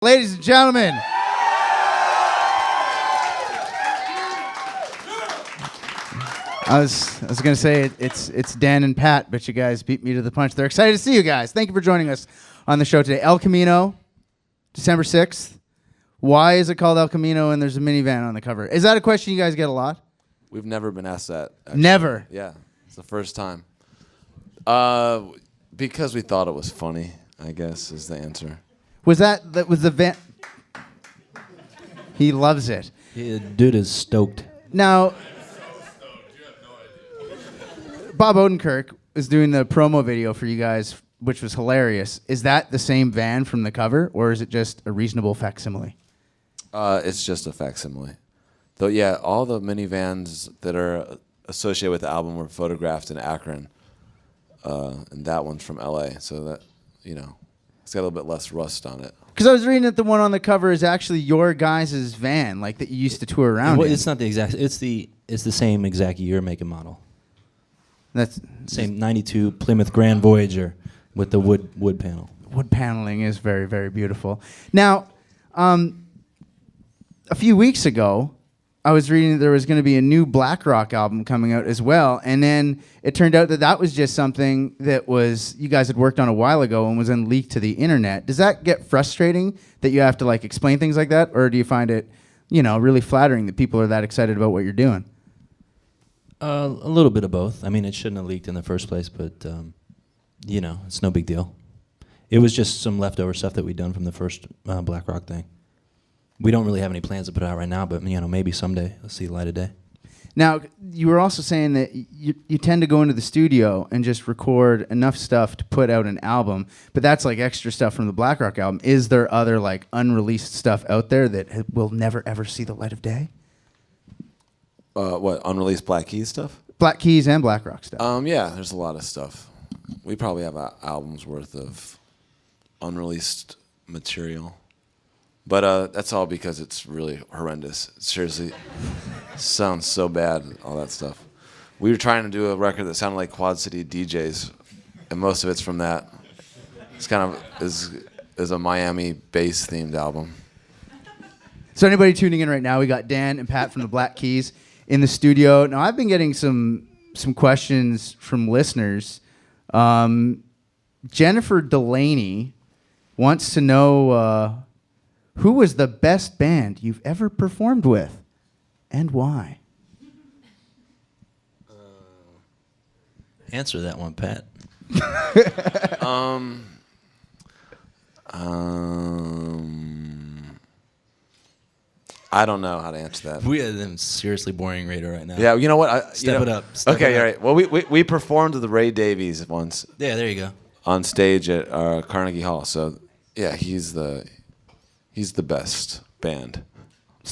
Ladies and gentlemen, I was going to say it's Dan and Pat, but you guys beat me to the punch. They're excited to see you guys. Thank you for joining us on the show today. El Camino, December 6th. Why is it called El Camino and there's a minivan on the cover? Is that a question you guys get a lot? We've never been asked that. Actually. Never? Yeah, it's the first time. Because we thought it was funny, I guess, is the answer. Was that was the van? He loves it. Yeah, dude is stoked. Now, Bob Odenkirk is doing the promo video for you guys, which was hilarious. Is that the same van from the cover, or is it just a reasonable facsimile? It's just a facsimile. Though, yeah, all the minivans that are associated with the album were photographed in Akron, and that one's from L.A., so that, you know, it's got a little bit less rust on it. Because I was reading that the one on the cover is actually your guys' van, like that you used to tour around Well, in. it's not the exact. It's the same exact year, make, and model. That's Same '92 Plymouth Grand Voyager with the wood panel. Wood paneling is very, very beautiful. Now, a few weeks ago, I was reading that there was going to be a new Black Rock album coming out as well, and then it turned out that was just something that was you guys had worked on a while ago and was then leaked to the internet. Does that get frustrating that you have to like explain things like that, or do you find it, you know, really flattering that people are that excited about what you're doing? A little bit of both. I mean, it shouldn't have leaked in the first place, but you know, it's no big deal. It was just some leftover stuff that we'd done from the first Black Rock thing. We don't really have any plans to put it out right now, but you know, maybe someday it'll see the light of day. Now, you were also saying that you tend to go into the studio and just record enough stuff to put out an album, but that's like extra stuff from the Black Rock album. Is there other like unreleased stuff out there that will never ever see the light of day? What, unreleased Black Keys stuff? Black Keys and Black Rock stuff. Yeah, there's a lot of stuff. We probably have an album's worth of unreleased material. But that's all because it's really horrendous. Seriously, sounds so bad, all that stuff. We were trying to do a record that sounded like Quad City DJs, and most of it's from that. It's kind of is a Miami bass themed album. So anybody tuning in right now, we got Dan and Pat from the Black Keys in the studio. Now I've been getting some questions from listeners. Jennifer Delaney wants to know who was the best band you've ever performed with, and why? Answer that one, Pat. I don't know how to answer that. We have them seriously boring radio right now. Yeah, you know what? Step it up. Okay, all right. Well, we performed with Ray Davies once. Yeah, there you go. On stage at Carnegie Hall. So, yeah, he's the best band.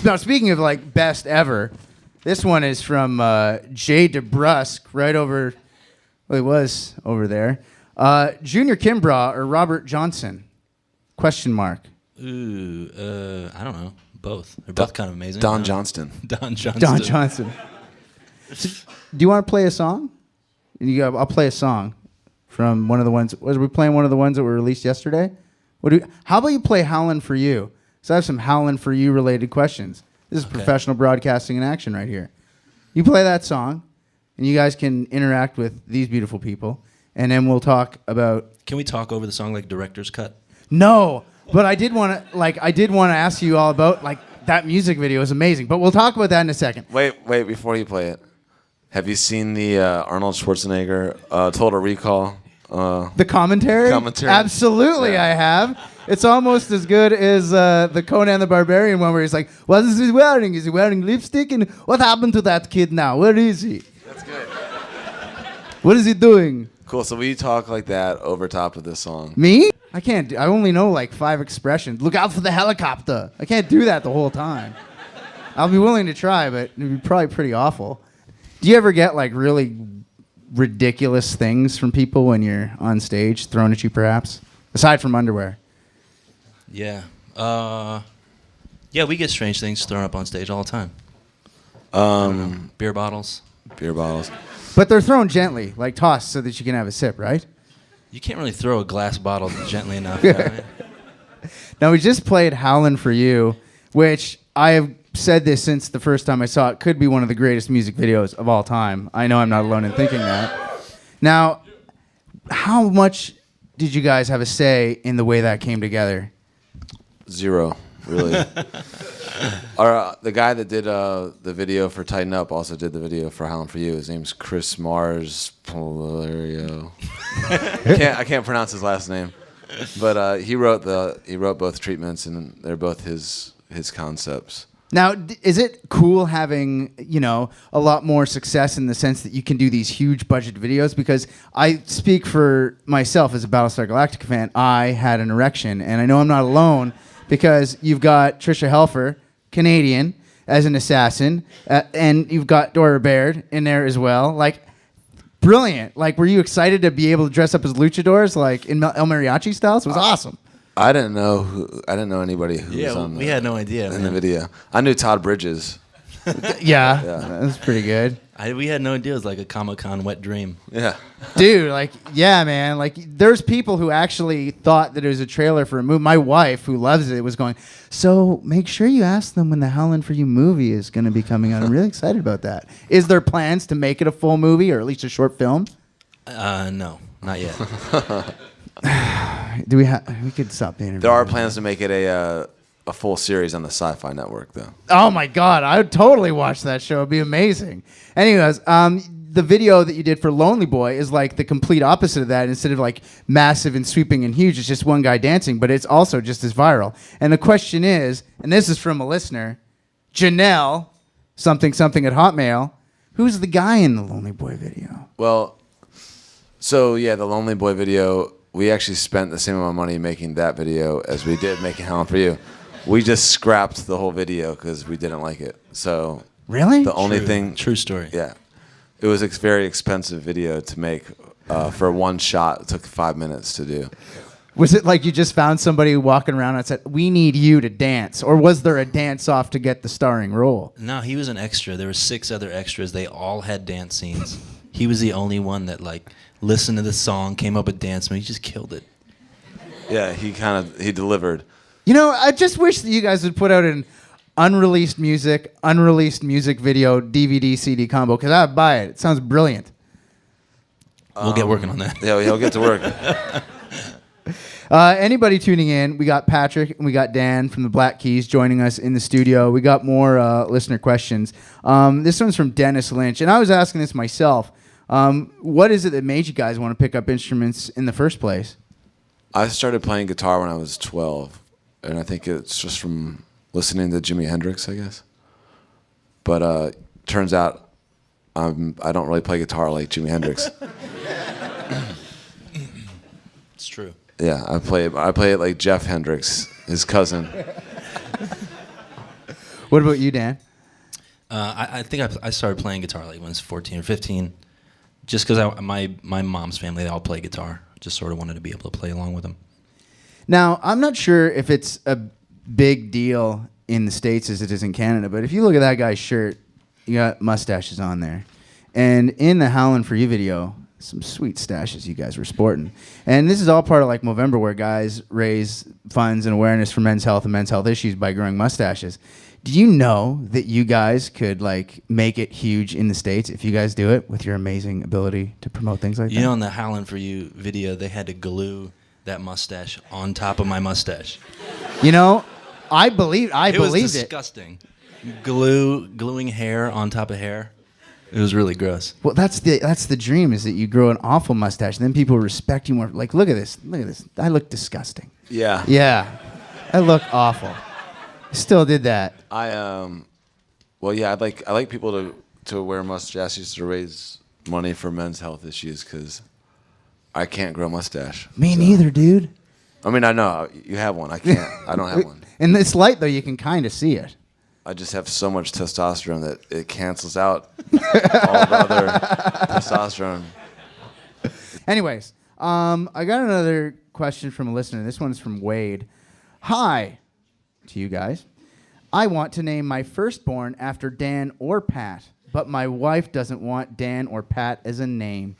Now, speaking of like best ever, this one is from Jay DeBrusque, right over. Well, he was over there. Junior Kimbrough or Robert Johnson? Question mark. Ooh, I don't know. Both. They're both kind of amazing. Don Johnston. Don Johnston. Don Johnson. So, do you want to play a song? I'll play a song from one of the ones. Was we playing one of the ones that were released yesterday? How about you play Howlin' For You? So I have some Howlin' For You related questions. This is professional broadcasting in action right here. You play that song, and you guys can interact with these beautiful people, and then we'll talk about... Can we talk over the song like director's cut? No, but I did want to ask you all about, like, that music video is amazing, but we'll talk about that in a second. Wait, before you play it, have you seen the Arnold Schwarzenegger Total Recall? The commentary? Absolutely, yeah. I have. It's almost as good as the Conan the Barbarian one where he's like, what is he wearing? Is he wearing lipstick? And what happened to that kid now? Where is he? That's good. What is he doing? Cool, so we talk like that over top of this song. Me? I can't. I only know like 5 expressions. Look out for the helicopter. I can't do that the whole time. I'll be willing to try, but it'd be probably pretty awful. Do you ever get like really ridiculous things from people when you're on stage, thrown at you perhaps? Aside from underwear. Yeah. Yeah, we get strange things thrown up on stage all the time. Beer bottles. Beer bottles. But they're thrown gently, like tossed so that you can have a sip, right? You can't really throw a glass bottle gently enough. You know what I mean? Now, we just played Howlin' For You, which I have said this since the first time I saw it, could be one of the greatest music videos of all time. I know I'm not alone in thinking that. Now, how much did you guys have a say in the way that came together? Zero, really. The guy that did the video for Tighten Up also did the video for Howlin' For You. His name's Chris Mars Polario. I can't pronounce his last name, but he wrote both treatments, and they're both his concepts. Now, is it cool having, a lot more success in the sense that you can do these huge budget videos? Because I speak for myself as a Battlestar Galactica fan. I had an erection, and I know I'm not alone because you've got Trisha Helfer, Canadian, as an assassin, and you've got Dora Baird in there as well. Like, brilliant. Like, were you excited to be able to dress up as luchadors, like in El Mariachi styles? It was awesome. I didn't know anybody who was on. We had no idea in the video. I knew Todd Bridges. Yeah, that's pretty good. We had no idea. It was like a Comic-Con wet dream. Yeah, dude. Like, yeah, man. Like, there's people who actually thought that it was a trailer for a movie. My wife, who loves it, was going, "So make sure you ask them when the Howlin' For You movie is going to be coming out." I'm really excited about that. Is there plans to make it a full movie or at least a short film? No, not yet. We could stop the interview. there are plans to make it a full series on the Sci-Fi Network, though. Oh my God, I would totally watch that show. It'd be amazing. Anyways, the video that you did for Lonely Boy is like the complete opposite of that. Instead of like massive and sweeping and huge, it's just one guy dancing, but it's also just as viral. And the question is, and this is from a listener, Janelle, something at Hotmail, who's the guy in the Lonely Boy video? Well, so yeah, the Lonely Boy video, we actually spent the same amount of money making that video as we did making Howlin' For You. We just scrapped the whole video because we didn't like it. So really, the only thing, true story. Yeah, it was a very expensive video to make. For one shot, it took 5 minutes to do. Was it like you just found somebody walking around and said, "We need you to dance," or was there a dance off to get the starring role? No, he was an extra. There were 6 other extras. They all had dance scenes. He was the only one that listened to the song, came up with dance moves. He just killed it. Yeah, he delivered. I just wish that you guys would put out an unreleased music video, DVD, CD combo, because I'd buy it. It sounds brilliant. We'll get working on that. Yeah, he'll get to work. Anybody tuning in, we got Patrick and we got Dan from the Black Keys joining us in the studio. We got more listener questions. This one's from Dennis Lynch, and I was asking this myself. What is it that made you guys want to pick up instruments in the first place? I started playing guitar when I was 12, and I think it's just from listening to Jimi Hendrix, I guess. But turns out I don't really play guitar like Jimi Hendrix. It's true. Yeah, I play it like Jeff Hendrix, his cousin. What about you, Dan? I think I started playing guitar when I was 14 or 15, just because my mom's family, they all play guitar. Just sort of wanted to be able to play along with them. Now, I'm not sure if it's a big deal in the States as it is in Canada, but if you look at that guy's shirt, you got mustaches on there. And in the Howlin' For You video, some sweet stashes you guys were sporting. And this is all part of Movember, where guys raise funds and awareness for men's health and men's health issues by growing mustaches. Do you know that you guys could make it huge in the States if you guys do it with your amazing ability to promote things like that? In the Howlin' For You video, they had to glue that mustache on top of my mustache. I believed it. It was disgusting. Gluing hair on top of hair. It was really gross. Well, that's the dream, is that you grow an awful mustache, and then people respect you more. Like, look at this. I look disgusting. Yeah. Yeah, I look awful. I still did that. I like people to wear mustaches to raise money for men's health issues, because I can't grow a mustache. Me neither, dude. I mean, I know you have one. I can't. I don't have one. In this light, though, you can kind of see it. I just have so much testosterone that it cancels out all the other testosterone. Anyways, I got another question from a listener. This one's from Wade. Hi to you guys. I want to name my firstborn after Dan or Pat, but my wife doesn't want Dan or Pat as a name.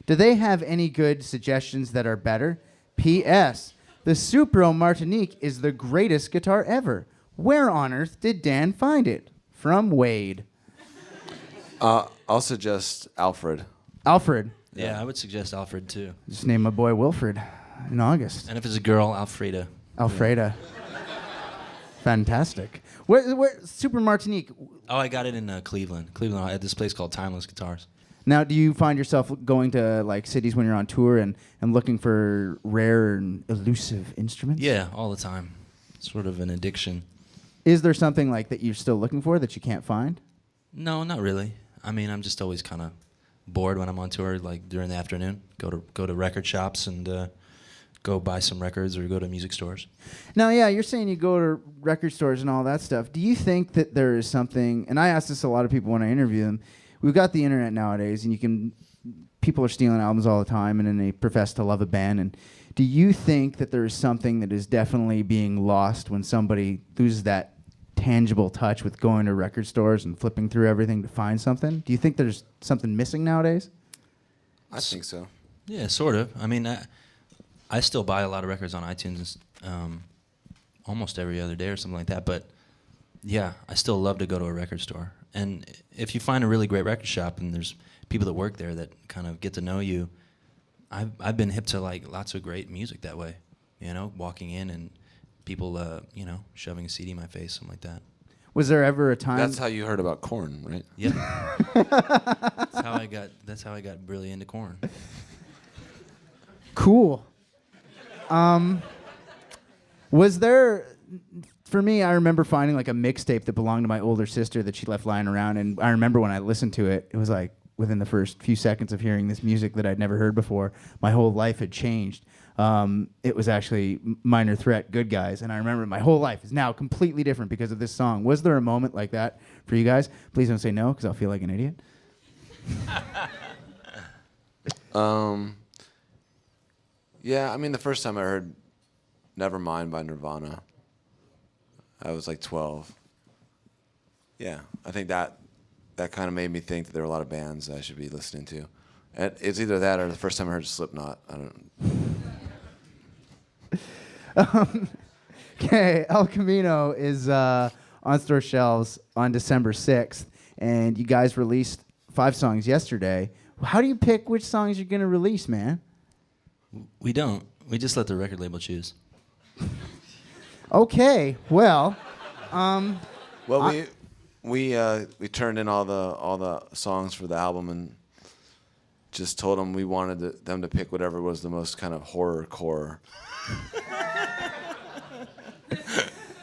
Do they have any good suggestions that are better? P.S. The Supro Martinique is the greatest guitar ever. Where on earth did Dan find it? From Wade. I'll suggest Alfred. Alfred. Yeah, I would suggest Alfred too. Just name my boy Wilfred in August. And if it's a girl, Alfreda. Alfreda. Fantastic. Where Super Martinique? Oh, I got it in Cleveland. Cleveland, at this place called Timeless Guitars. Now, do you find yourself going to like cities when you're on tour and looking for rare and elusive instruments? Yeah, all the time. Sort of an addiction. Is there something like that you're still looking for that you can't find? No, not really. I mean, I'm just always kind of bored when I'm on tour, like during the afternoon. Go to record shops and go buy some records or go to music stores. Now, yeah, you're saying you go to record stores and all that stuff. Do you think that there is something, and I ask this to a lot of people when I interview them, we've got the internet nowadays, and people are stealing albums all the time, and then they profess to love a band. And do you think that there is something that is definitely being lost when somebody loses that tangible touch with going to record stores and flipping through everything to find something? Do you think there's something missing nowadays? I think so. Yeah, sort of. I mean, I still buy a lot of records on iTunes almost every other day or something like that. But yeah, I still love to go to a record store. And if you find a really great record shop and there's people that work there that kind of get to know you, I've been hip to like lots of great music that way. You know, walking in and people, shoving a CD in my face, something like that. Was there ever a time? That's how you heard about Korn, right? Yeah. That's how I got really into Korn. Cool. Was there, for me, I remember finding like a mixtape that belonged to my older sister that she left lying around, and I remember when I listened to it, it was like within the first few seconds of hearing this music that I'd never heard before, my whole life had changed. It was actually Minor Threat, Good Guys, and I remember my whole life is now completely different because of this song. Was there a moment like that for you guys? Please don't say no, because I'll feel like an idiot. Yeah, I mean, the first time I heard Nevermind by Nirvana, I was like 12. Yeah, I think that kind of made me think that there were a lot of bands I should be listening to. And it's either that or the first time I heard Slipknot. I don't. Okay, El Camino is on store shelves on December 6th, and you guys released 5 songs yesterday. How do you pick which songs you're going to release, man? We don't. We just let the record label choose. Okay, well, we turned in all the songs for the album and just told them we wanted them to pick whatever was the most kind of horrorcore.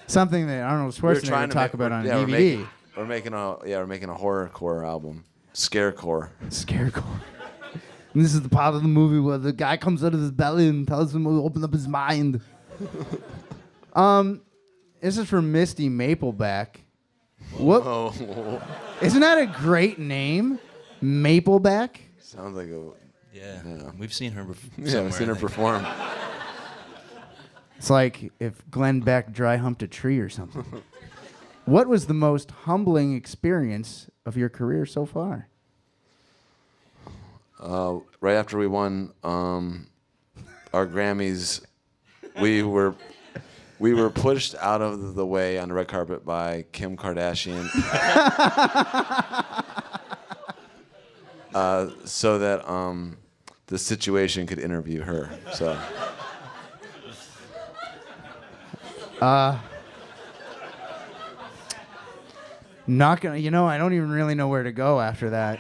something that Arnold Schwarzenegger would talk about on DVD. We're making a horrorcore album, scarecore. Scarecore. And this is the part of the movie where the guy comes out of his belly and tells him to open up his mind. This is from Misty Mapleback. What? Whoa. Isn't that a great name? Mapleback? Sounds like a... Yeah. We've seen her Yeah, we've seen her perform. It's like if Glenn Beck dry humped a tree or something. What was the most humbling experience of your career so far? Right after we won our Grammys, we were pushed out of the way on the red carpet by Kim Kardashian, so that the situation could interview her. So. Not gonna. I don't even really know where to go after that.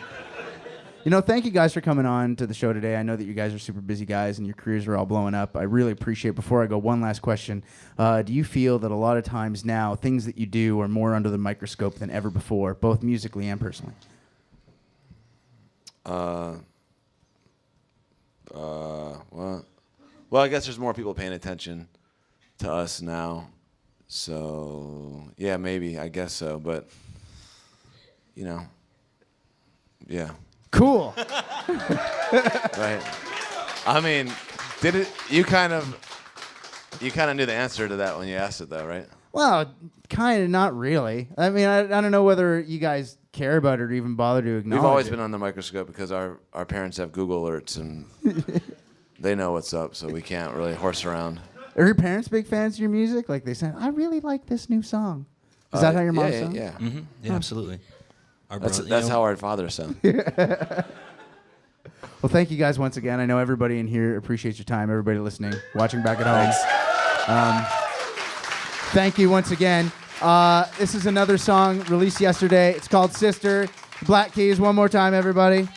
Thank you guys for coming on to the show today. I know that you guys are super busy guys and your careers are all blowing up. I really appreciate it. Before I go, one last question. Do you feel that a lot of times now, things that you do are more under the microscope than ever before, both musically and personally? Well, I guess there's more people paying attention to us now. So, yeah, maybe. I guess so. But, yeah. Cool. Right. I mean, you kind of knew the answer to that when you asked it, though, right? Well, kind of, not really. I mean, I don't know whether you guys care about it or even bother to acknowledge We've always it. been on the microscope because our parents have Google alerts and they know what's up, so we can't really horse around. Are your parents big fans of your music? Like they say, I really like this new song. Is that how your mom sounds? Yeah. Mm-hmm. Yeah, absolutely. Our That's brother- how our father sounds. Well, thank you guys once again. I know everybody in here appreciates your time. Everybody listening, watching back at home. Thank you once again. This is another song released yesterday. It's called Sister. Black Keys. One more time, everybody.